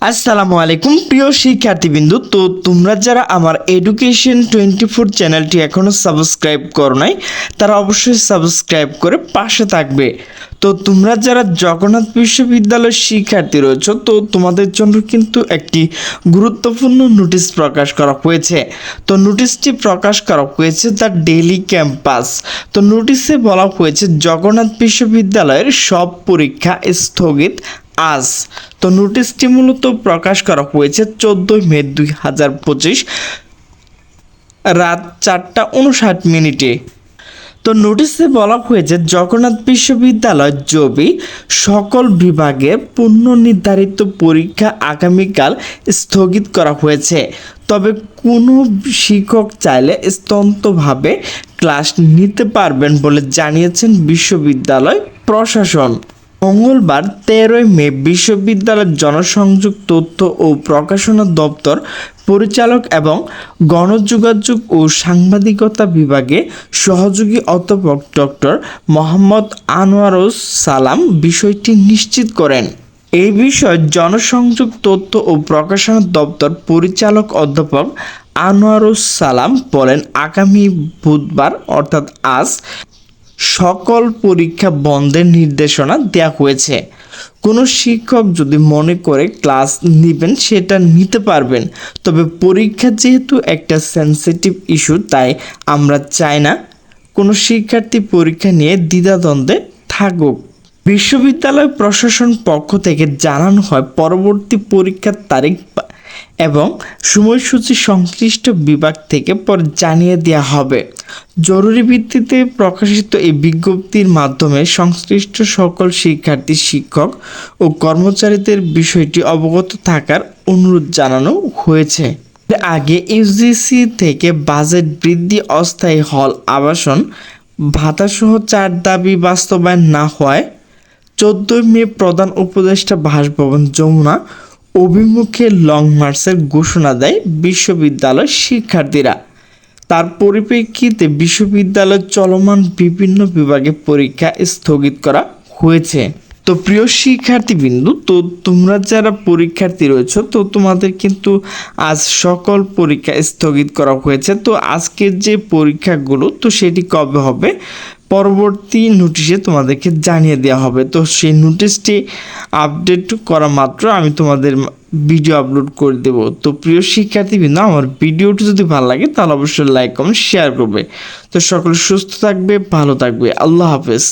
আসসালামু আলাইকুম প্রিয় শিক্ষার্থীবৃন্দ। তো তোমরা যারা আমার এডুকেশন 24 চ্যানেলটি এখনও সাবস্ক্রাইব করো নাই তারা অবশ্যই সাবস্ক্রাইব করে পাশে থাকবে। তো তোমরা যারা জগন্নাথ বিশ্ববিদ্যালয়ের শিক্ষার্থী রয়েছে তো তোমাদের জন্য কিন্তু একটি গুরুত্বপূর্ণ নোটিশ প্রকাশ করা হয়েছে। তো নোটিশটি প্রকাশ করা হয়েছে দ্য ডেইলি ক্যাম্পাস। তো নোটিশে বলা হয়েছে জগন্নাথ বিশ্ববিদ্যালয়ের সব পরীক্ষা স্থগিত আজ। তো নোটিশটি মূলত প্রকাশ করা হয়েছে 14 মে 2025 রাত 4:59। তো নোটিশে বলা হয়েছে জগন্নাথ বিশ্ববিদ্যালয় জবি সকল বিভাগে পূর্বনির্ধারিত পরীক্ষা আগামীকাল স্থগিত করা হয়েছে। তবে কোনো শিক্ষক চাইলে স্বতন্ত্রভাবে ক্লাস নিতে পারবেন বলে জানিয়েছেন বিশ্ববিদ্যালয় প্রশাসন। মঙ্গলবার 13 মে বিশ্ববিদ্যালয়ের জনসংযোগ তথ্য ও প্রকাশনা দপ্তর পরিচালক এবং গণযোগাযোগ ও সাংবাদিকতা বিভাগে সহযোগী অধ্যাপক ডক্টর মোহাম্মদ আনোয়ারুস সালাম বিষয়টি নিশ্চিত করেন। এই বিষয়ে জনসংযোগ তথ্য ও প্রকাশনা দপ্তর পরিচালক অধ্যাপক আনোয়ারুস সালাম বলেন, আগামী বুধবার অর্থাৎ আজ সকল পরীক্ষা বন্ধের নির্দেশনা দেওয়া হয়েছে। কোনো শিক্ষক যদি মনে করে ক্লাস নেবেন সেটা নিতে পারবেন, তবে পরীক্ষা যেহেতু একটা সেন্সিটিভ ইস্যু তাই আমরা চাই না কোনো শিক্ষার্থী পরীক্ষা নিয়ে দ্বিধাদ্বন্দ্বে থাকুক। বিশ্ববিদ্যালয় প্রশাসন পক্ষ থেকে জানানো হয় পরবর্তী পরীক্ষার তারিখ এবং সময়সূচি সংশ্লিষ্ট বিভাগ থেকে পরে জানিয়ে দেওয়া হবে। জরুরি ভিত্তিতে প্রকাশিত এই বিজ্ঞপ্তির মাধ্যমে সংশ্লিষ্ট সকল শিক্ষার্থী, শিক্ষক ও কর্মচারীদের বিষয়টি অবগত থাকার অনুরোধ জানানো হয়েছে। এর আগে ইউজিসি থেকে বাজেট বৃদ্ধি, অস্থায়ী হল আবাসন ভাতাসহ 4 দাবি বাস্তবায়ন না হওয়ায় 14 মে প্রধান উপদেষ্টা বাসভবন যমুনা অভিমুখে লং মার্চের ঘোষণা দেয় বিশ্ববিদ্যালয় শিক্ষার্থীরা। তার পরিপ্রেক্ষিতে বিশ্ববিদ্যালয়ের চলমান বিভিন্ন বিভাগে পরীক্ষা স্থগিত করা হয়েছে। তো প্রিয় শিক্ষার্থীবৃন্দ, তো তোমরা যারা পরীক্ষার্থী রয়েছে তো তোমাদের কিন্তু আজ সকল পরীক্ষা স্থগিত করা হয়েছে। তো আজকের যে পরীক্ষাগুলো তো সেটি কবে হবে পরবর্তী নোটিশে তোমাদেরকে জানিয়ে দেওয়া হবে। তো সেই নোটিশটি আপডেট করা মাত্র আমি তোমাদের ভিডিও আপলোড করে দেব। তো প্রিয় শিক্ষার্থীবৃন্দ, আমার ভিডিওটি যদি ভালো লাগে তাহলে অবশ্যই লাইক, কমেন্ট, শেয়ার করবে। তো সকলে সুস্থ থাকবে, ভালো থাকবে। আল্লাহ হাফেজ।